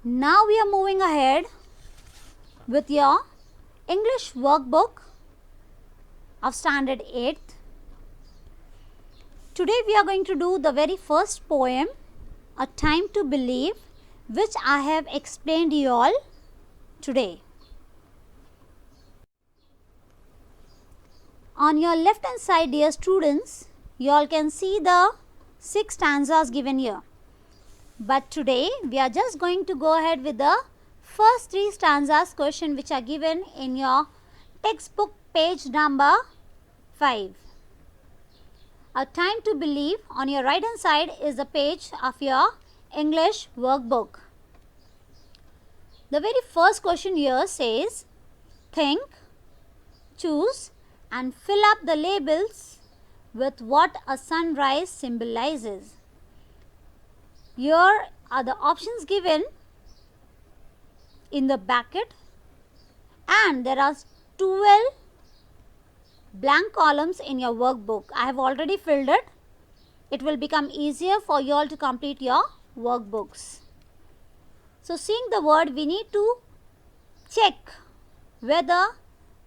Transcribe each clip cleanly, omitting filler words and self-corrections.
Now we are moving ahead with your English workbook of standard 8th. Today we are going to do the very first poem, A Time to Believe, which I have explained you all today. On your left hand side, dear students, you all can see the 6 stanzas given here. But today we are just going to go ahead with the first 3 stanzas question which are given in your textbook page number 5. A Time to Believe on your right hand side is the page of your English workbook. The very first question here says, think, choose and fill up the labels with what a sunrise symbolizes. Here are the options given in the bracket, and there are 12 blank columns in your workbook. I have already filled it. It will become easier for you all to complete your workbooks. So seeing the word, we need to check whether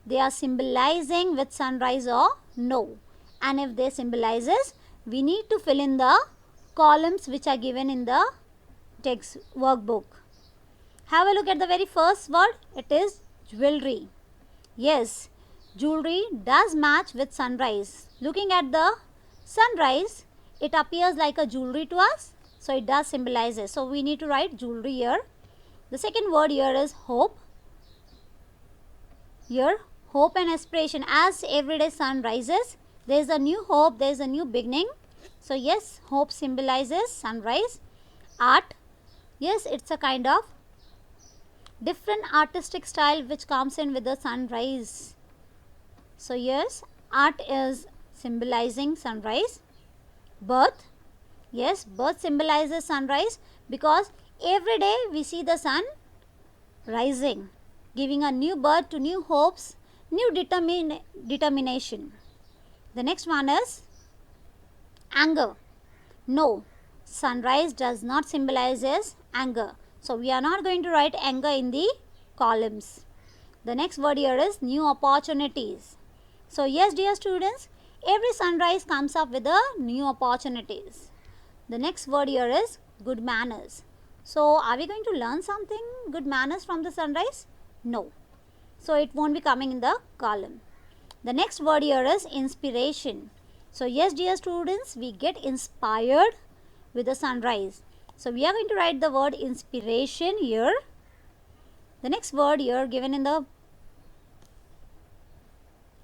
they are symbolizing with sunrise or no. And if they symbolizes, we need to fill in the columns which are given in the text workbook. Have a look at the very first word. It is jewelry. Yes, jewelry does match with sunrise. Looking at the sunrise, it appears like a jewelry to us. So it does symbolizes. So we need to write jewelry here. The second word here is hope. Here, hope and aspiration. As everyday sun rises, there is a new hope, there is a new beginning. So yes, hope symbolizes sunrise. Art, yes, it's a kind of different artistic style which comes in with the sunrise. So yes, art is symbolizing sunrise. Birth, yes, birth symbolizes sunrise because every day we see the sun rising, giving a new birth to new hopes, new determination. The next one is anger. No, sunrise does not symbolize anger. So we are not going to write anger in the columns. The next word here is new opportunities. So yes, dear students, every sunrise comes up with the new opportunities. The next word here is good manners. So are we going to learn something good manners from the sunrise? No. So it won't be coming in the column. The next word here is inspiration. So yes, dear students, we get inspired with the sunrise. So we are going to write the word inspiration here. The next word here given in the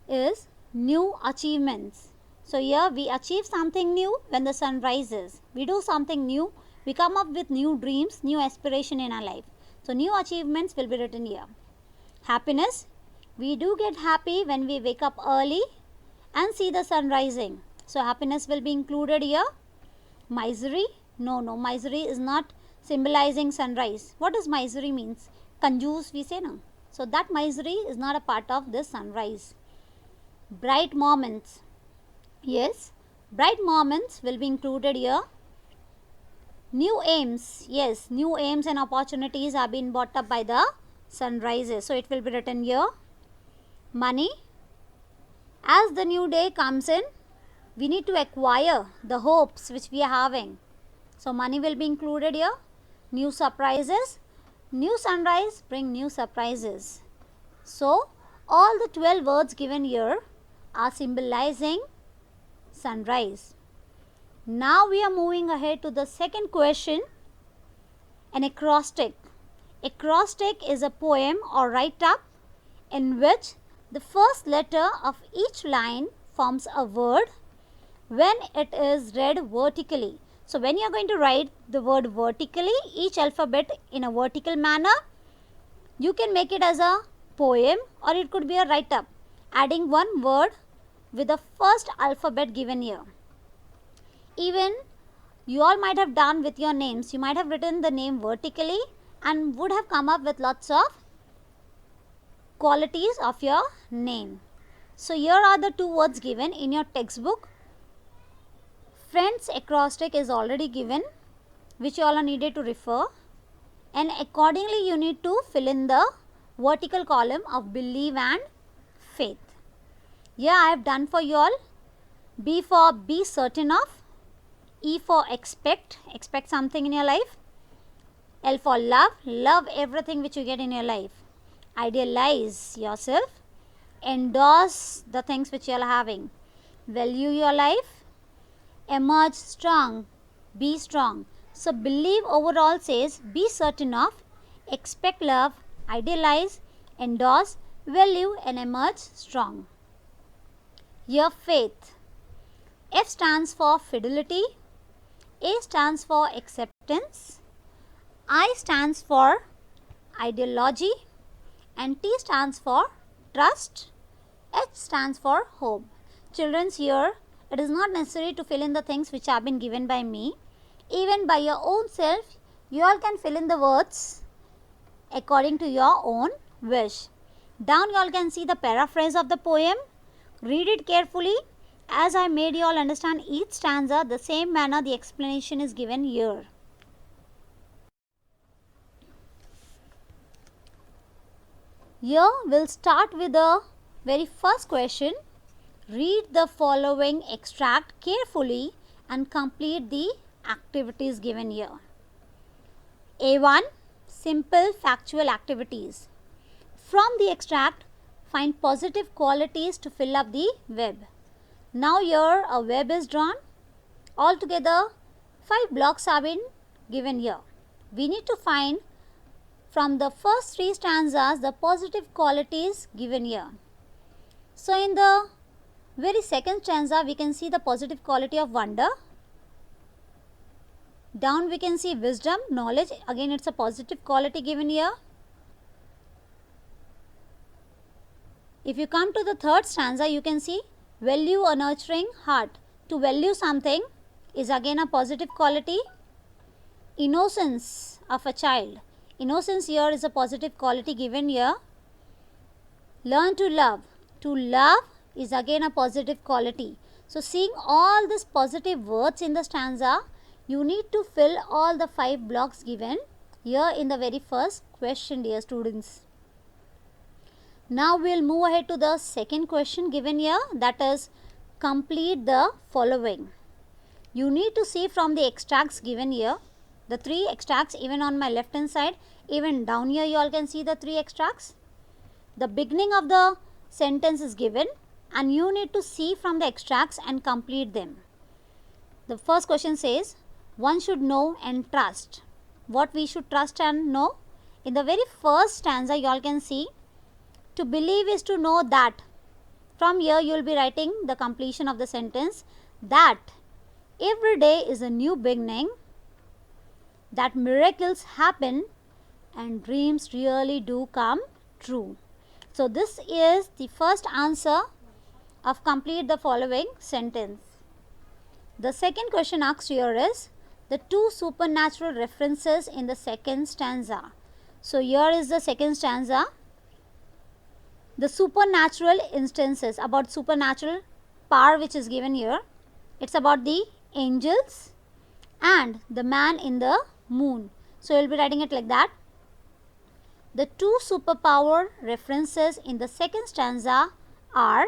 is new achievements. So here we achieve something new when the sun rises. We do something new. We come up with new dreams, new aspiration in our life. So new achievements will be written here. Happiness. We do get happy when we wake up early and see the sun rising. So happiness will be included here. Misery. No, misery is not symbolizing sunrise. What does misery means? Conjuse we say no. So that misery is not a part of this sunrise. Bright moments. Yes, bright moments will be included here. New aims. Yes, new aims and opportunities are being brought up by the sunrises. So it will be written here. Money. As the new day comes in, we need to acquire the hopes which we are having. So money will be included here. New surprises. New sunrise bring new surprises. So all the 12 words given here are symbolizing sunrise. Now we are moving ahead to the second question, an acrostic. Acrostic is a poem or write-up in which the first letter of each line forms a word when it is read vertically. So when you are going to write the word vertically, each alphabet in a vertical manner, you can make it as a poem or it could be a write-up, adding one word with the first alphabet given here. Even you all might have done with your names. You might have written the name vertically and would have come up with lots of qualities of your name. So here are the 2 words given in your textbook. Friends acrostic is already given, which you all are needed to refer. and accordingly you need to fill in the vertical column of believe and faith. Here I have done for you all. B for be certain of, E for expect something in your life, L for love everything which you get in your life, idealize yourself, endorse the things which you are having, value your life, emerge strong, be strong. So believe overall says be certain of, expect love, idealize, endorse, value and emerge strong. Your faith. F stands for fidelity, A stands for acceptance, I stands for ideology and T stands for trust, H stands for hope. Children's, here it is not necessary to fill in the things which have been given by me. Even by your own self you all can fill in the words according to your own wish. Down you all can see the paraphrase of the poem. Read it carefully. As I made you all understand each stanza, the same manner the explanation is given here. Here we'll start with the very first question. Read the following extract carefully and complete the activities given here. A1, simple factual activities. From the extract, find positive qualities to fill up the web. Now here a web is drawn. Altogether 5 blocks have been given here. We need to find from the first 3 stanzas the positive qualities given here. So in the very second stanza we can see the positive quality of wonder. Down we can see wisdom, knowledge, again it's a positive quality given here. If you come to the third stanza you can see value a nurturing heart. To value something is again a positive quality. Innocence of a child. Innocence here is a positive quality given here. Learn to love. To love is again a positive quality. So seeing all these positive words in the stanza, you need to fill all the 5 blocks given here in the very first question, dear students. Now we will move ahead to the second question given here, that is complete the following. You need to see from the extracts given here, the 3 extracts even on my left hand side, even down here you all can see the 3 extracts. The beginning of the sentence is given and you need to see from the extracts and complete them. The first question says, one should know and trust. What we should trust and know? In the very first stanza you all can see, to believe is to know that. From here you will be writing the completion of the sentence, that every day is a new beginning, that miracles happen and dreams really do come true. So this is the first answer of complete the following sentence. The second question asked here is the 2 supernatural references in the second stanza. So here is the second stanza. The supernatural instances, about supernatural power which is given here. It's about the angels and the man in the moon. So you will be writing it like that. The 2 superpower references in the second stanza are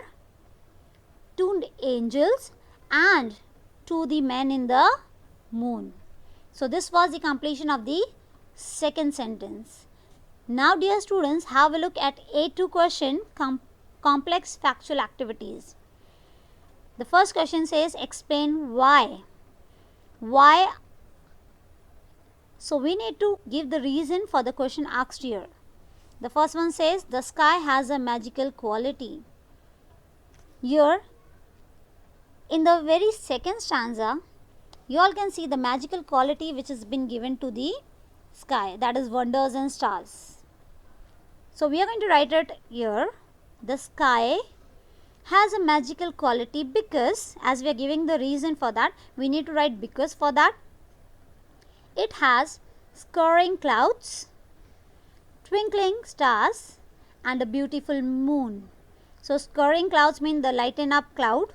to angels and to the men in the moon. So this was the completion of the second sentence. Now dear students, have a look at A2 question, complex factual activities. The first question says explain why. Why? So we need to give the reason for the question asked here. The first one says the sky has a magical quality. Here in the very second stanza you all can see the magical quality which has been given to the sky, that is wonders and stars. So we are going to write it here, the sky has a magical quality because, as we are giving the reason for that, we need to write because for that. It has scurrying clouds, twinkling stars and a beautiful moon. So scurrying clouds mean the lighten up cloud,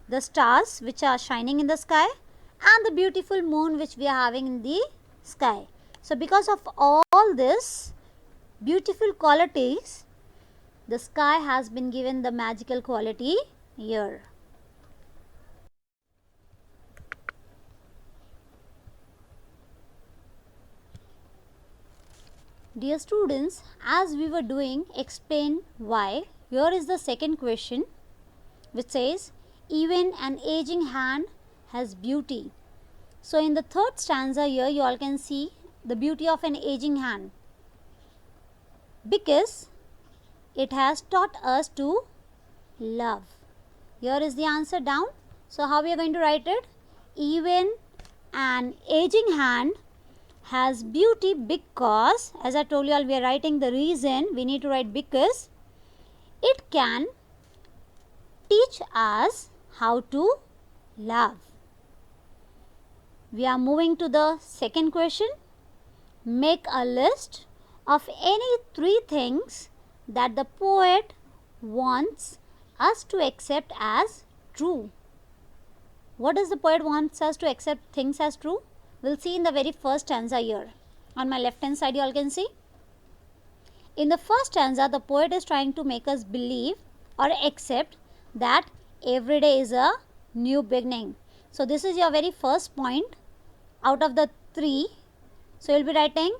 the stars which are shining in the sky and the beautiful moon which we are having in the sky. So because of all this beautiful qualities, the sky has been given the magical quality year. Dear students, as we were doing explain why, here is the second question which says, even an aging hand has beauty. So in the third stanza here you all can see the beauty of an aging hand, because it has taught us to love. Here is the answer down. So how we are going to write it? Even an aging hand has beauty because, as I told you all, we are writing the reason. We need to write because it can teach us how to love. We are moving to the second question. Make a list of any 3 things that the poet wants us to accept as true. What does the poet wants us to accept things as true? We'll see in the very first stanza here. On my left hand side you all can see. In the first stanza, the poet is trying to make us believe or accept that every day is a new beginning. So this is your very first point out of the 3. So you'll be writing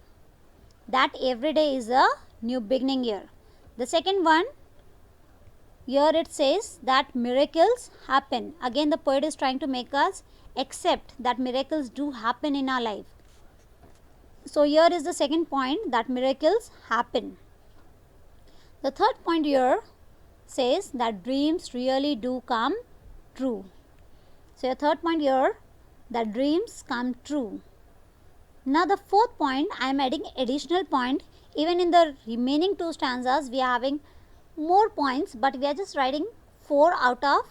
that every day is a new beginning here. The second one, here it says that miracles happen. Again the poet is trying to make us accept that miracles do happen in our life. So here is the second point, that miracles happen. The third point here says that dreams really do come true. So your third point here, that dreams come true. Now the fourth point, I am adding additional point. Even in the remaining 2 stanzas we are having more points, but we are just writing 4 out of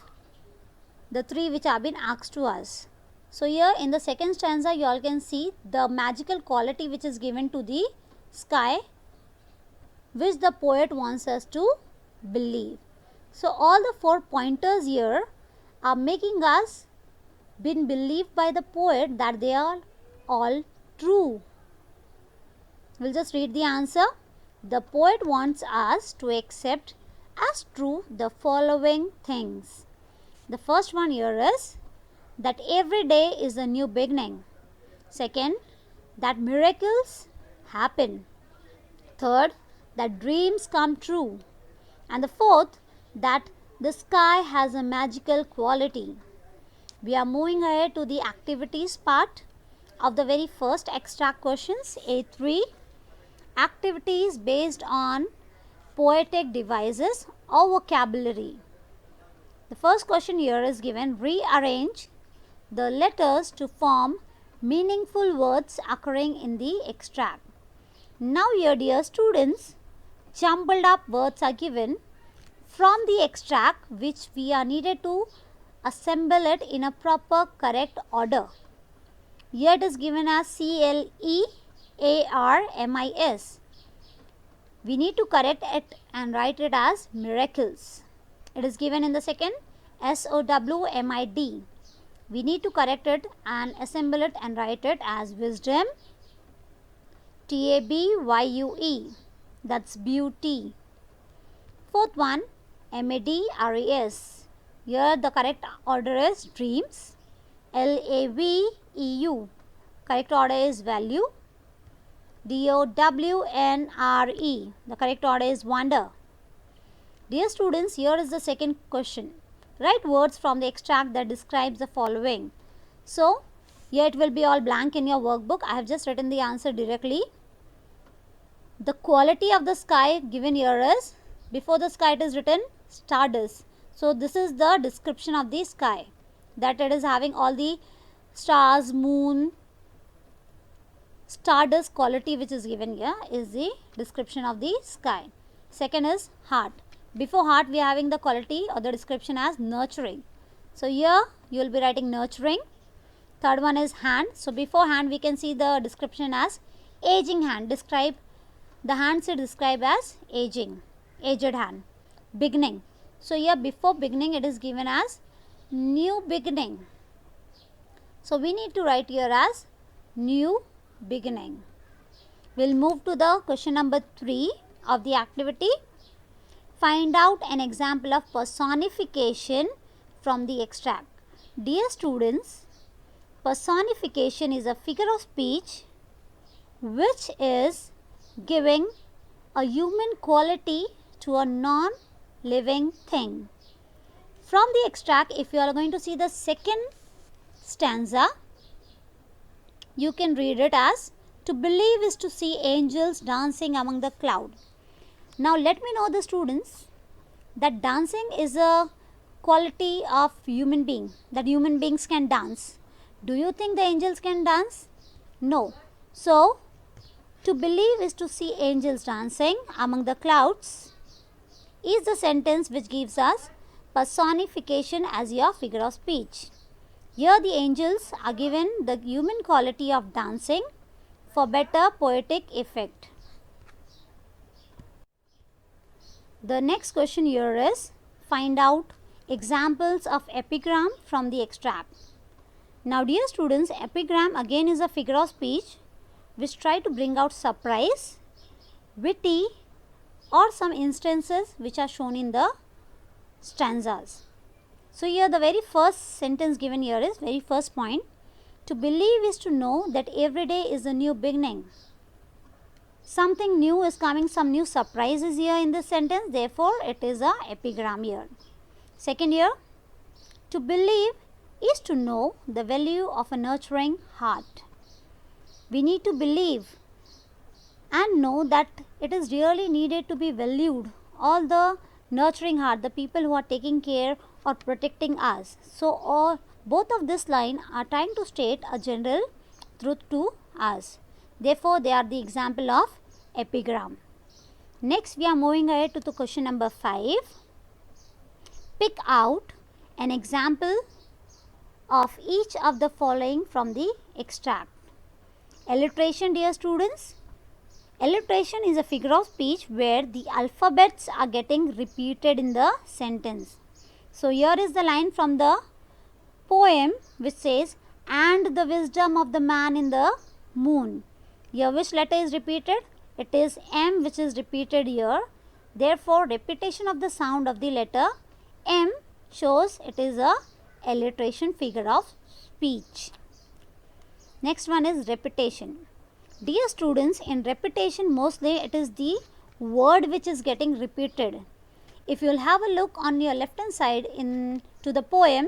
the 3 which have been asked to us. So here in the second stanza you all can see the magical quality which is given to the sky, which the poet wants us to believe. So all the 4 pointers here are making us been believed by the poet that they are all true. We'll just read the answer. The poet wants us to accept as true the following things. The first one here is that every day is a new beginning. Second, that miracles happen. Third, that dreams come true. And the fourth, that the sky has a magical quality. We are moving ahead to the activities part of the very first extract questions, A3. Activities based on poetic devices or vocabulary. The first question here is given, rearrange the letters to form meaningful words occurring in the extract. Now here dear students, jumbled up words are given from the extract which we are needed to assemble it in a proper correct order. Here it is given as CLEARMIS. We need to correct it and write it as miracles. It is given in the second SOWMID. We need to correct it and assemble it and write it as wisdom. TABYUE, that's beauty. Fourth one, MADRES. Here the correct order is dreams. LAVEU, correct order is value. DOWNRE, the correct order is wonder. Dear students, here is the second question. Write words from the extract that describes the following. So here it will be all blank in your workbook. I have just written the answer directly. The quality of the sky given here is, before the sky it is written stardust. So this is the description of the sky, that it is having all the stars, moon, stardust quality which is given here is the description of the sky. Second is heart. Before heart we are having the quality or the description as nurturing. So here you will be writing nurturing. Third one is hand. So before hand we can see the description as aging hand. Describe the hands is described as aging, aged hand. Beginning. So here before beginning it is given as new beginning. So we need to write here as new beginning. We'll move to the question number 3 of the activity. Find out an example of personification from the extract. Dear students, personification is a figure of speech which is giving a human quality to a non-living thing. From the extract, if you are going to see the second stanza, you can read it as, to believe is to see angels dancing among the cloud. Now let me know the students that dancing is a quality of human being, that human beings can dance. Do you think the angels can dance? No. So to believe is to see angels dancing among the clouds is the sentence which gives us personification as your figure of speech. Here the angels are given the human quality of dancing for better poetic effect. The next question here is, find out examples of epigram from the extract. Now dear students, epigram again is a figure of speech which try to bring out surprise, witty, or some instances which are shown in the stanzas. So here the very first sentence given here is, very first point, to believe is to know that every day is a new beginning. Something new is coming, some new surprise is here in this sentence, therefore it is a epigram here. Second here, to believe is to know the value of a nurturing heart. We need to believe and know that it is really needed to be valued, all the nurturing heart, the people who are taking care or protecting us. So both of this line are trying to state a general truth to us. Therefore, they are the example of epigram. Next, we are moving ahead to the question number 5. Pick out an example of each of the following from the extract. Alliteration, dear students. Alliteration is a figure of speech where the alphabets are getting repeated in the sentence. So here is the line from the poem which says, and the wisdom of the man in the moon. Here which letter is repeated? It is M which is repeated here. Therefore, repetition of the sound of the letter M shows it is a alliteration figure of speech. Next one is repetition. Dear students, in repetition mostly it is the word which is getting repeated. If you will have a look on your left hand side to the poem,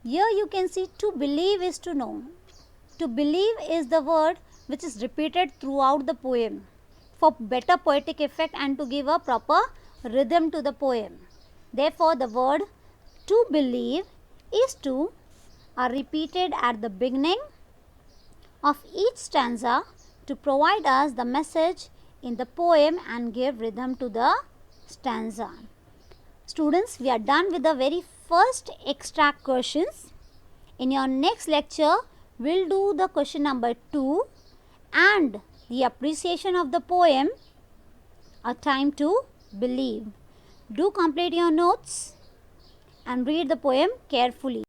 here you can see to believe is to know. To believe is the word which is repeated throughout the poem for better poetic effect and to give a proper rhythm to the poem. Therefore, the word to believe is to are repeated at the beginning of each stanza to provide us the message in the poem and give rhythm to the stanza. Students, we are done with the very first extract questions. In your next lecture, we will do the question number 2 and the appreciation of the poem, A Time to Believe. Do complete your notes and read the poem carefully.